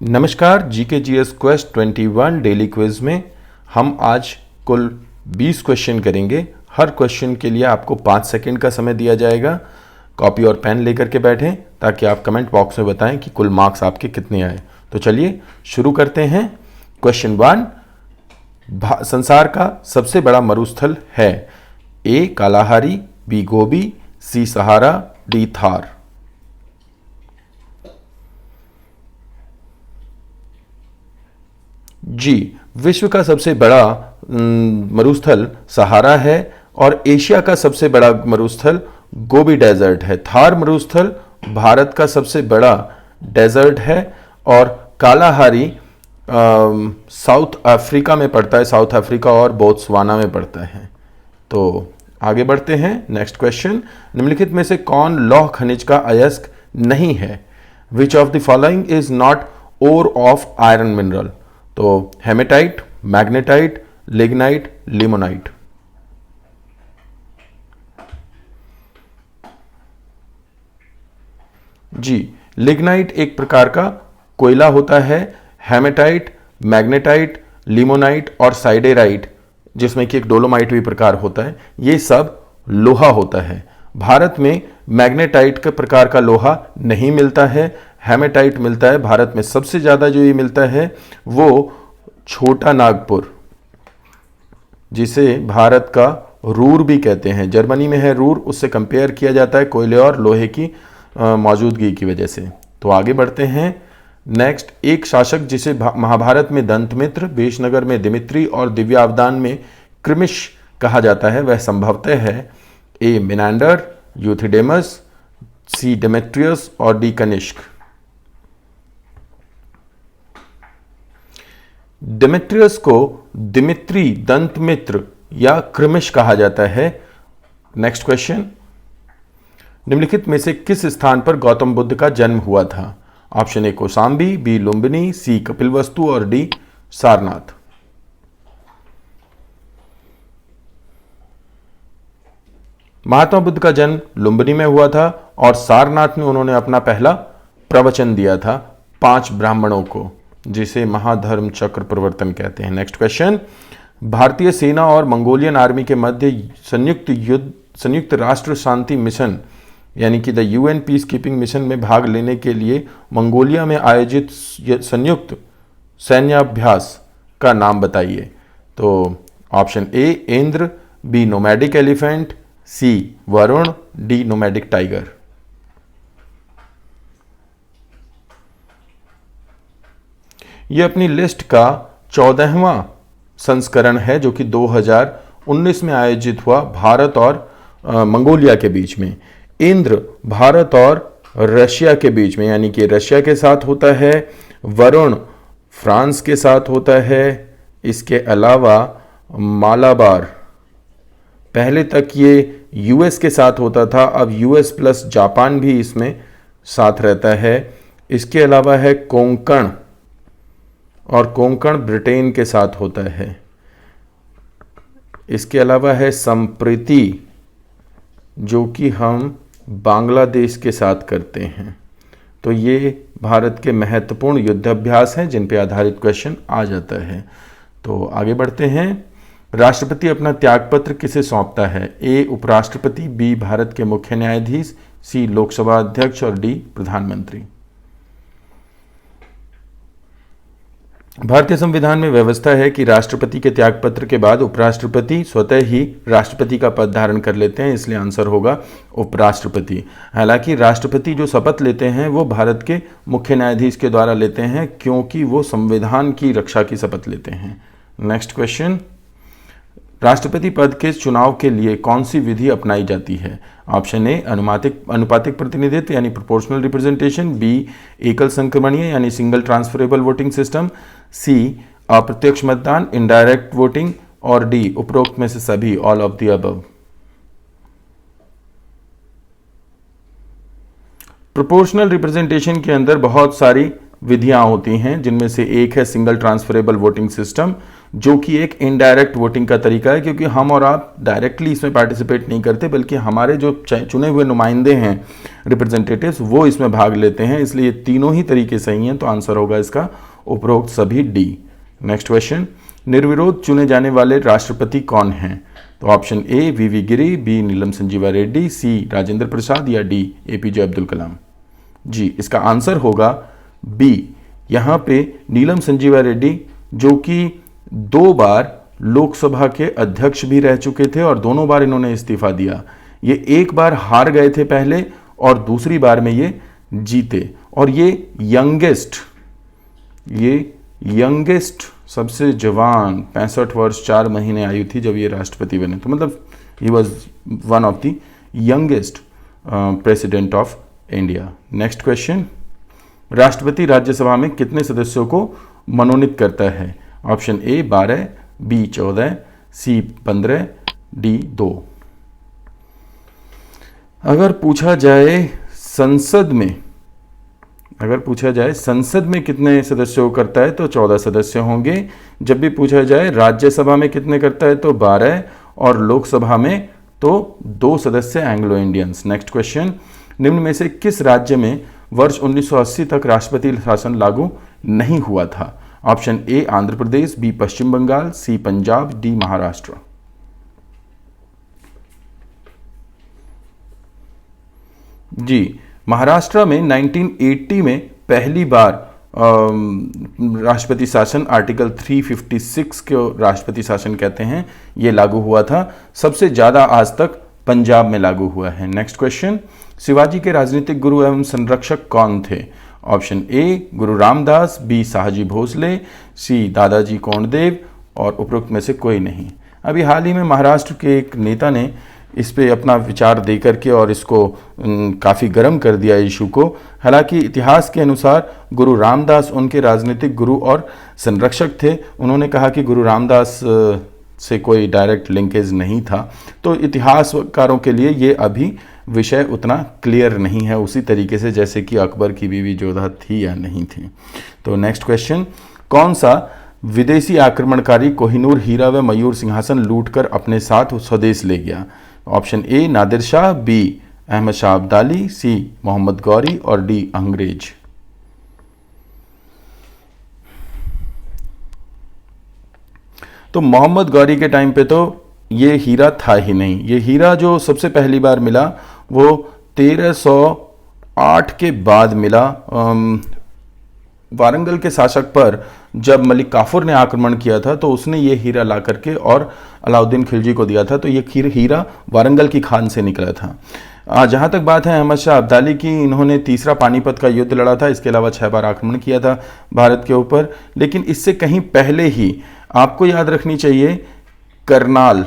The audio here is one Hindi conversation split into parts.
नमस्कार, GK GS quest 21 daily quiz में हम आज कुल 20 क्वेश्चन करेंगे। हर क्वेश्चन के लिए आपको 5 सेकंड का समय दिया जाएगा। कॉपी और पेन लेकर के बैठें ताकि आप कमेंट बॉक्स में बताएं कि कुल मार्क्स आपके कितने आए। तो चलिए शुरू करते हैं। क्वेश्चन 1, संसार का सबसे बड़ा मरुस्थल है? ए कालाहारी, बी गोबी, सी सहारा, डी थार। जी, विश्व का सबसे बड़ा मरुस्थल सहारा है और एशिया का सबसे बड़ा मरुस्थल गोबी डेजर्ट है। थार मरुस्थल भारत का सबसे बड़ा डेजर्ट है और कालाहारी साउथ अफ्रीका में पड़ता है। साउथ अफ्रीका और बोत्सवाना में पड़ता है। तो आगे बढ़ते हैं। नेक्स्ट क्वेश्चन, निम्नलिखित में से कौन लौह खनिज का अयस्क नहीं है? Which of the following is not ore of iron mineral? तो हेमेटाइट, मैग्नेटाइट, लिग्नाइट, लिमोनाइट। जी, लिग्नाइट एक प्रकार का कोयला होता है। हेमेटाइट, मैग्नेटाइट, लिमोनाइट और साइडेराइट, जिसमें कि एक डोलोमाइट भी प्रकार होता है, ये सब लोहा होता है। भारत में मैग्नेटाइट के प्रकार का लोहा नहीं मिलता है, हेमेटाइट मिलता है। भारत में सबसे ज़्यादा जो ये मिलता है वो छोटा नागपुर, जिसे भारत का रूर भी कहते हैं, जर्मनी में है रूर, उससे कंपेयर किया जाता है कोयले और लोहे की मौजूदगी की वजह से। तो आगे बढ़ते हैं। नेक्स्ट, एक शासक जिसे महाभारत में दंतमित्र, बेशनगर में दिमित्री और दिव्यावदान में कृमिश कहा जाता है, वह संभवतः है? ए मिनांडर, यूथिडेमस, सी डेमेट्रियस और डी कनिष्क। डेमेट्रियस को दिमित्री, दंतमित्र या कृमिश कहा जाता है। नेक्स्ट क्वेश्चन, निम्नलिखित में से किस स्थान पर गौतम बुद्ध का जन्म हुआ था? Option A Kaushambi, B Lumbini, C Kapilavastu और डी सारनाथ। महात्मा बुद्ध का जन्म लुम्बिनी में हुआ था और सारनाथ में उन्होंने अपना पहला प्रवचन दिया था 5 ब्राह्मणों को, जिसे महाधर्म चक्र प्रवर्तन कहते हैं। नेक्स्ट क्वेश्चन, भारतीय सेना और मंगोलियन आर्मी के मध्य संयुक्त राष्ट्र शांति मिशन यानी कि the UN peace keeping mission में भाग लेने के लिए मंगोलिया में आयोजित संयुक्त सैन्याभ्यास का नाम बताइए। तो option A Indra, B nomadic elephant, C Varun, D nomadic tiger. यह अपनी लिस्ट का 14वां संस्करण है जो कि 2019 में आयोजित हुआ भारत और मंगोलिया के बीच में। इंद्र भारत और रशिया के बीच में, यानी कि रशिया के साथ होता है। वरुण फ्रांस के साथ होता है। इसके अलावा मालाबार पहले तक ये यूएस के साथ होता था, अब यूएस प्लस जापान भी इसमें साथ रहता है। इसके अलावा है कोंकण, और कोंकण ब्रिटेन के साथ होता है। इसके अलावा है संप्रीति, जो कि हम बांग्लादेश के साथ करते हैं। तो ये भारत के महत्वपूर्ण युद्धाभ्यास हैं जिन पे आधारित क्वेश्चन आ जाता है। तो आगे बढ़ते हैं। राष्ट्रपति अपना त्यागपत्र किसे सौंपता है? ए उपराष्ट्रपति, बी भारत के मुख्य न्यायाधीश, सी लोकसभा अध्यक्ष और डी प्रधानमंत्री। भारतीय संविधान में व्यवस्था है कि राष्ट्रपति के त्यागपत्र के बाद उपराष्ट्रपति स्वतः ही राष्ट्रपति का पद धारण कर लेते हैं, इसलिए आंसर होगा उपराष्ट्रपति। हालांकि राष्ट्रपति जो शपथ लेते हैं वो भारत के मुख्य न्यायाधीश के द्वारा लेते हैं, क्योंकि वो संविधान की रक्षा की शपथ लेते हैं। नेक्स्ट क्वेश्चन, राष्ट्रपति पद के चुनाव के लिए कौन सी विधि अपनाई जाती है? ऑप्शन ए अनुपातिक प्रतिनिधित्व यानी प्रोपोर्शनल रिप्रेजेंटेशन, बी एकल संक्रमणीय यानी सिंगल ट्रांसफरेबल वोटिंग सिस्टम, सी अप्रत्यक्ष मतदान इनडायरेक्ट वोटिंग और डी उपरोक्त में से सभी, all of the above. Proportional representation के अंदर बहुत सारी विधियां होती हैं, जिनमें से एक है सिंगल ट्रांसफरेबल वोटिंग सिस्टम, जो कि एक इनडायरेक्ट वोटिंग का तरीका है, क्योंकि हम और आप डायरेक्टली इसमें पार्टिसिपेट नहीं करते, बल्कि हमारे जो चुने हुए नुमाइंदे हैं, रिप्रेजेंटेटिव्स, वो इसमें भाग लेते हैं। इसलिए ये तीनों ही तरीके सही हैं, तो आंसर होगा इसका उपरोक्त सभी डी। नेक्स्ट क्वेश्चन, निर्विरोध चुने जाने वाले राष्ट्रपति कौन हैं? तो option A V Giri, B Neelam Sanjiva Reddy, C Rajendra Prasad या डी एपीजे अब्दुल कलाम। जी, इसका आंसर होगा बी। यहाँ पे नीलम संजीवा रेड्डी, जो कि 2 बार लोकसभा के अध्यक्ष भी रह चुके थे और दोनों बार इन्होंने इस्तीफा दिया। ये एक बार हार गए थे पहले और दूसरी बार में ये जीते, और ये यंगेस्ट सबसे जवान 65 वर्ष 4 महीने आयु थी जब ये राष्ट्रपति बने। तो मतलब he was one of the youngest president of India. Next question, राष्ट्रपति राज्यसभा में कितने सदस्यों को मनोनीत करता है? Option A 12, B 14, C 15, D 2। अगर पूछा जाए संसद में कितने सदस्यों को करता है तो 14 सदस्य होंगे। जब भी पूछा जाए राज्यसभा में कितने करता है तो 12, और लोकसभा में तो 2 सदस्य एंग्लो इंडियंस। नेक्स्ट क्वेश्चन, निम्न में से किस राज्य में वर्ष 1980 तक राष्ट्रपति शासन लागू नहीं हुआ था? Option A Andhra Pradesh, B Paschim Bangal, C Punjab, D Maharashtra. जी, महाराष्ट्र में 1980 में पहली बार राष्ट्रपति शासन, आर्टिकल 356 को राष्ट्रपति शासन कहते हैं, ये लागू हुआ था। सबसे ज़्यादा आज तक पंजाब में लागू हुआ है। नेक्स्ट क्वेश्चन, शिवाजी के राजनीतिक गुरु एवं संरक्षक कौन थे? Option A Guru Ramdas, B साहजी भोसले, सी दादाजी कोंडदेव, और उपरोक्त में से कोई नहीं। अभी हाल ही में महाराष्ट्र के एक नेता ने इस पे अपना विचार दे करके और इसको काफ़ी गर्म कर दिया इशू को। हालांकि इतिहास के अनुसार गुरु रामदास उनके राजनीतिक गुरु और संरक्षक थे। उन्होंने कहा कि गुरु रामदास से कोई डायरेक्ट लिंकेज नहीं था। तो इतिहासकारों के लिए ये अभी विषय उतना क्लियर नहीं है, उसी तरीके से जैसे कि अकबर की बीवी जोधा थी या नहीं थी। तो नेक्स्ट क्वेश्चन, कौन सा विदेशी आक्रमणकारी कोहिनूर हीरा व मयूर सिंहासन लूटकर अपने साथ स्वदेश ले गया? Option A Nadir Shah, B Ahmad Shah Abdali, C Mohammad Ghori, और डी अंग्रेज। तो मोहम्मद गौरी के टाइम पे तो ये हीरा था ही नहीं। ये हीरा जो सबसे पहली बार मिला वो 1308 के बाद मिला। वारंगल के शासक पर जब मलिक काफूर ने आक्रमण किया था तो उसने ये हीरा ला करके और अलाउद्दीन खिलजी को दिया था। तो ये हीरा वारंगल की खान से निकला था। जहाँ तक बात है अहमद शाह अब्दाली की, इन्होंने तीसरा पानीपत का युद्ध लड़ा था। इसके अलावा 6 बार आक्रमण किया था भारत के ऊपर। लेकिन इससे कहीं पहले ही आपको याद रखनी चाहिए करनाल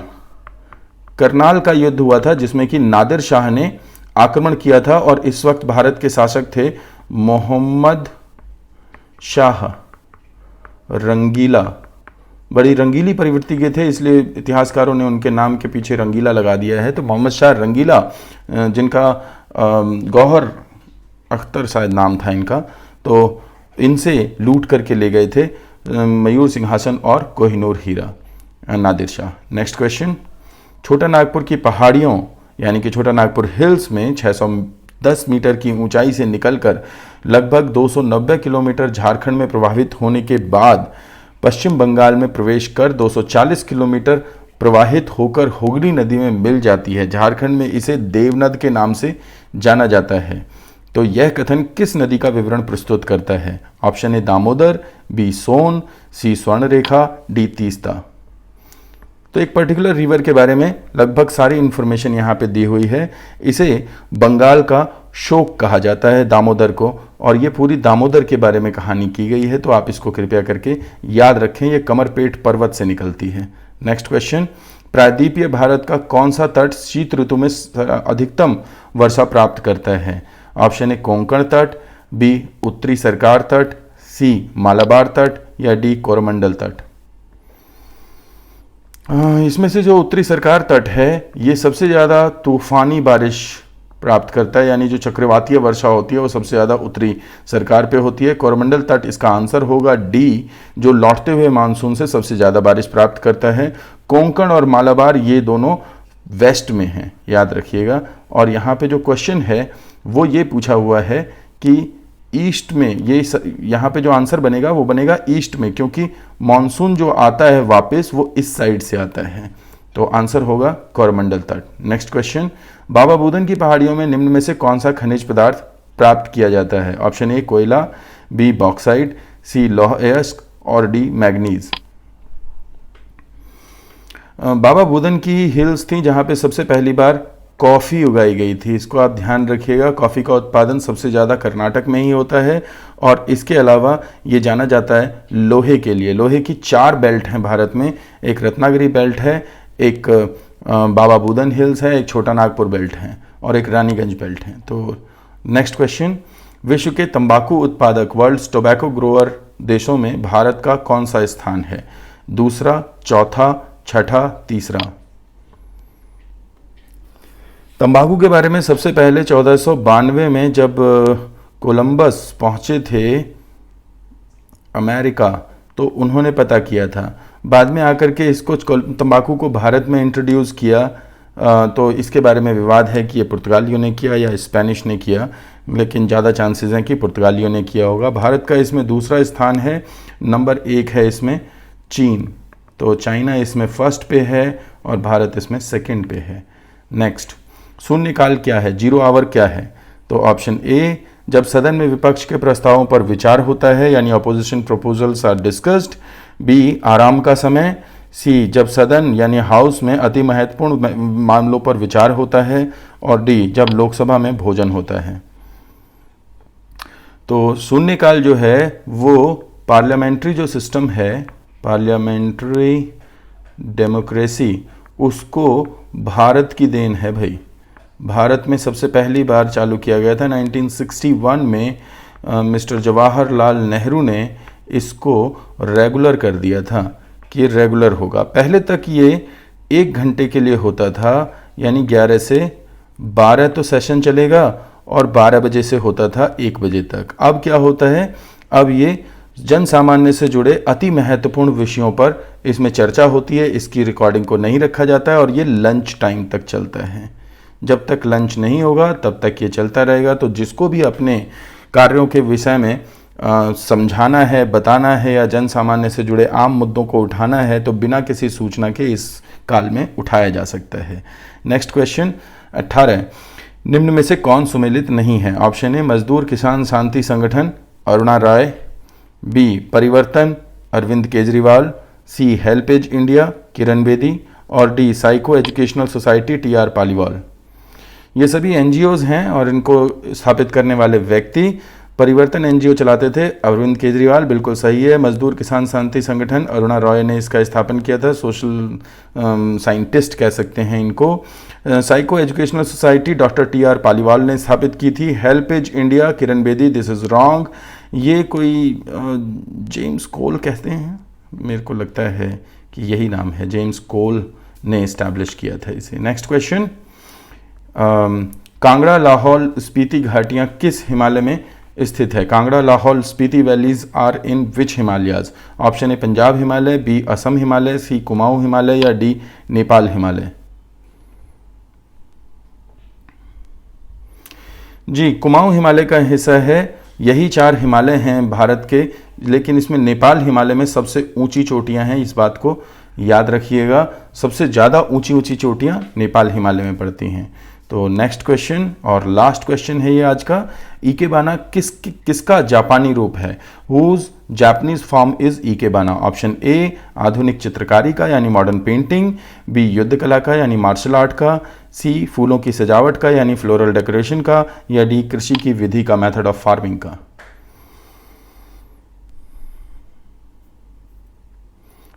का युद्ध हुआ था, जिसमें कि नादिर शाह ने आक्रमण किया था। और इस वक्त भारत के शासक थे मोहम्मद शाह रंगीला। बड़ी रंगीली प्रवृत्ति के थे, इसलिए इतिहासकारों ने उनके नाम के पीछे रंगीला लगा दिया है। तो मोहम्मद शाह रंगीला, जिनका गौहर अख्तर शायद नाम था इनका, तो इनसे लूट करके ले गए थे मयूर सिंहासन और कोहिनूर हीरा नादिर शाह। नेक्स्ट क्वेश्चन, छोटा नागपुर की पहाड़ियों यानी कि छोटा नागपुर हिल्स में 610 मीटर की ऊंचाई से निकलकर लगभग 290 किलोमीटर झारखंड में प्रवाहित होने के बाद पश्चिम बंगाल में प्रवेश कर 240 किलोमीटर प्रवाहित होकर हुगली नदी में मिल जाती है। झारखंड में इसे देवनद के नाम से जाना जाता है। तो यह कथन किस नदी का विवरण प्रस्तुत करता है? Option A Damodar, B Son, C Subarnarekha, D Teesta. तो एक पर्टिकुलर रिवर के बारे में लगभग सारी इंफॉर्मेशन यहाँ पे दी हुई है। इसे बंगाल का शोक कहा जाता है, दामोदर को, और ये पूरी दामोदर के बारे में कहानी की गई है। तो आप इसको कृपया करके याद रखें, ये कमरपेट पर्वत से निकलती है। नेक्स्ट क्वेश्चन, प्रायद्वीपीय भारत का कौन सा तट शीत ऋतु में अधिकतम वर्षा प्राप्त करता है? ऑप्शन ए कोंकण तट, बी उत्तरी सरकार तट, सी मालाबार तट, या डी कोरोमंडल तट। इसमें से जो उत्तरी सरकार तट है ये सबसे ज़्यादा तूफानी बारिश प्राप्त करता है, यानी जो चक्रवातीय वर्षा होती है वो सबसे ज़्यादा उत्तरी सरकार पे होती है। कोरोमंडल तट इसका आंसर होगा डी, जो लौटते हुए मानसून से सबसे ज़्यादा बारिश प्राप्त करता है। कोंकण और मालाबार ये दोनों वेस्ट में हैं, याद रखिएगा। और यहाँ पे जो क्वेश्चन है वो ये पूछा हुआ है कि ईस्ट में, ये यहाँ पे जो आंसर बनेगा वो बनेगा ईस्ट में, क्योंकि मॉनसून जो आता है वापस वो इस साइड से आता है। तो आंसर होगा कोरोमंडल तट। नेक्स्ट क्वेश्चन, बाबा बुदन की पहाड़ियों में निम्न में से कौन सा खनिज पदार्थ प्राप्त किया जाता है? ऑप्शन ए कोयला, बी बॉक्साइट, सी लौह अयस्क और डी मैग्नीज। बाबा बुदन की हिल्स थी जहाँ पे सबसे पहली बार कॉफ़ी उगाई गई थी। इसको आप ध्यान रखिएगा, कॉफ़ी का उत्पादन सबसे ज़्यादा कर्नाटक में ही होता है। और इसके अलावा ये जाना जाता है लोहे के लिए। लोहे की 4 बेल्ट हैं भारत में, एक रत्नागिरी बेल्ट है, एक बाबा बुदन हिल्स है, एक छोटा नागपुर बेल्ट है और एक रानीगंज बेल्ट है। तो नेक्स्ट क्वेश्चन, विश्व के तंबाकू उत्पादक वर्ल्ड्स टोबैको ग्रोअर देशों में भारत का कौन सा स्थान है? दूसरा, चौथा, छठा, तीसरा। तंबाकू के बारे में सबसे पहले 1492 में जब कोलंबस पहुंचे थे अमेरिका तो उन्होंने पता किया था। बाद में आकर के इसको तंबाकू को भारत में इंट्रोड्यूस किया। तो इसके बारे में विवाद है कि ये पुर्तगालियों ने किया या स्पेनिश ने किया, लेकिन ज़्यादा चांसेस हैं कि पुर्तगालियों ने किया होगा। भारत का इसमें दूसरा स्थान है, नंबर 1 है इसमें चीन। तो चाइना इसमें फर्स्ट पे है और भारत इसमें सेकंड पे है। नेक्स्ट, शून्यकाल क्या है, जीरो आवर क्या है? तो ऑप्शन ए, जब सदन में विपक्ष के प्रस्तावों पर विचार होता है, यानी opposition proposals are discussed. B, आराम का समय। सी, जब सदन यानी हाउस में अति महत्वपूर्ण मामलों पर विचार होता है। और डी, जब लोकसभा में भोजन होता है। तो शून्यकाल जो है वो पार्लियामेंट्री जो सिस्टम है, पार्लियामेंट्री डेमोक्रेसी, उसको भारत की देन है भाई। भारत में सबसे पहली बार चालू किया गया था 1961 में। मिस्टर जवाहरलाल नेहरू ने इसको रेगुलर कर दिया था कि रेगुलर होगा। पहले तक ये 1 घंटे के लिए होता था, यानी 11 से 12 तो सेशन चलेगा और 12 बजे से होता था 1 बजे तक। अब क्या होता है, अब ये जन सामान्य से जुड़े अति महत्वपूर्ण विषयों पर इसमें चर्चा होती है। इसकी रिकॉर्डिंग को नहीं रखा जाता है और ये लंच टाइम तक चलता है। जब तक लंच नहीं होगा तब तक ये चलता रहेगा। तो जिसको भी अपने कार्यों के विषय में समझाना है, बताना है या जन सामान्य से जुड़े आम मुद्दों को उठाना है तो बिना किसी सूचना के इस काल में उठाया जा सकता है। नेक्स्ट क्वेश्चन 18, निम्न में से कौन सुमेलित नहीं है? ऑप्शन ए मजदूर किसान शांति संगठन अरुणा राय, बी परिवर्तन अरविंद केजरीवाल, सी हेल्पेज इंडिया किरण बेदी और D psycho educational society TR Paliwal. ये सभी NGOs हैं और इनको स्थापित करने वाले व्यक्ति परिवर्तन NGO चलाते थे अरविंद केजरीवाल, बिल्कुल सही है। मजदूर किसान शांति संगठन अरुणा रॉय ने इसका स्थापन किया था, सोशल साइंटिस्ट कह सकते हैं इनको। Psycho educational society doctor TR Paliwal ने स्थापित की थी। HelpAge India Kiran Bedi, this is wrong. ये कोई जेम्स कोल कहते हैं, मेरे को लगता है कि यही नाम है, जेम्स कोल ने इस्टेब्लिश किया था इसे। नेक्स्ट क्वेश्चन, कांगड़ा लाहौल स्पीति घाटियाँ किस हिमालय में स्थित है? Kangra Lahaul Spiti valleys are in which Himalayas? Option A Punjab Himalaya, B Assam Himalaya, C Kumaon Himalaya या डी नेपाल हिमालय। जी, कुमाऊं हिमालय का हिस्सा है। यही 4 हिमालय हैं भारत के, लेकिन इसमें नेपाल हिमालय में सबसे ऊंची चोटियां हैं, इस बात को याद रखिएगा। सबसे ज़्यादा ऊंची चोटियां नेपाल हिमालय में पड़ती हैं। तो नेक्स्ट क्वेश्चन और लास्ट क्वेश्चन है ये आज का, इकेबाना किसका जापानी रूप है? Whose Japanese form is ikebana? Option A आधुनिक चित्रकारी का यानी मॉडर्न पेंटिंग, बी युद्ध कला का यानी मार्शल आर्ट का, सी फूलों की सजावट का यानी फ्लोरल डेकोरेशन का या डी कृषि की विधि का, मेथड ऑफ फार्मिंग का।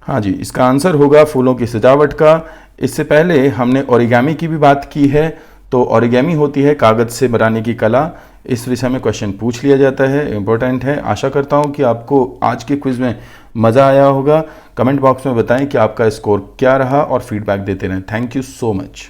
हाँ जी, इसका आंसर होगा फूलों की सजावट का। इससे पहले हमने ओरिगामी की भी बात की है। तो ओरिगामी होती है कागज से बनाने की कला। इस विषय में क्वेश्चन पूछ लिया जाता है, इंपॉर्टेंट है। आशा करता हूँ कि आपको आज के क्विज में मज़ा आया होगा। कमेंट बॉक्स में बताएं कि आपका स्कोर क्या रहा और फीडबैक देते रहें। Thank you so much.